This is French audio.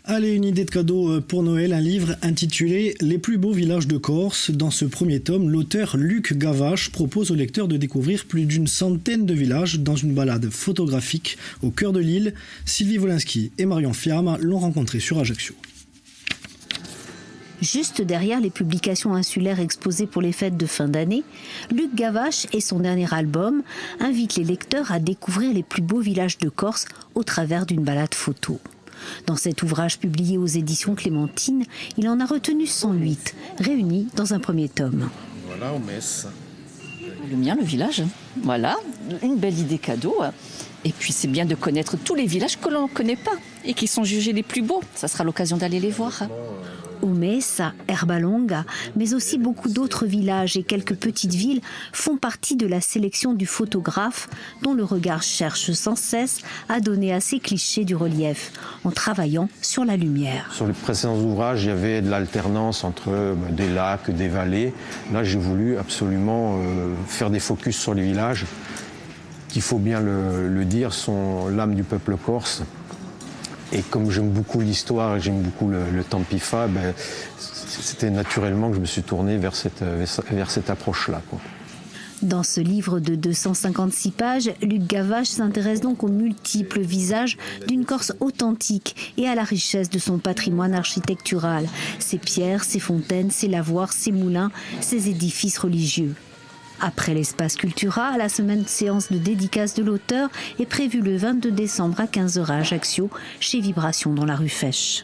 Allez, une idée de cadeau pour Noël, un livre intitulé « Les plus beaux villages de Corse ». Dans ce premier tome, l'auteur Luc Gavache propose au lecteur de découvrir plus d'une centaine de villages dans une balade photographique au cœur de l'île. Sylvie Wolinski et Marion Fiam l'ont rencontré sur Ajaccio. Juste derrière les publications insulaires exposées pour les fêtes de fin d'année, Luc Gavache et son dernier album invitent les lecteurs à découvrir les plus beaux villages de Corse au travers d'une balade photo. Dans cet ouvrage publié aux éditions Clémentine, il en a retenu 108, réunis dans un premier tome. Voilà, au Metz. Le mien, le village, voilà, une belle idée cadeau. Et puis c'est bien de connaître tous les villages que l'on ne connaît pas et qui sont jugés les plus beaux. Ça sera l'occasion d'aller les voir. Omessa, Herbalonga, mais aussi beaucoup d'autres villages et quelques petites villes font partie de la sélection du photographe dont le regard cherche sans cesse à donner à ces clichés du relief en travaillant sur la lumière. Sur les précédents ouvrages, il y avait de l'alternance entre des lacs, des vallées. Là, j'ai voulu absolument faire des focus sur les villages qui, il faut bien le dire, sont l'âme du peuple corse. Et comme j'aime beaucoup l'histoire et j'aime beaucoup le Tempifa, c'était naturellement que je me suis tourné vers cette approche-là, quoi. Dans ce livre de 256 pages, Luc Gavache s'intéresse donc aux multiples visages d'une Corse authentique et à la richesse de son patrimoine architectural, ses pierres, ses fontaines, ses lavoirs, ses moulins, ses édifices religieux. Après l'espace Cultura, la semaine séance de dédicace de l'auteur est prévue le 22 décembre à 15h à Ajaccio, chez Vibration dans la rue Fèche.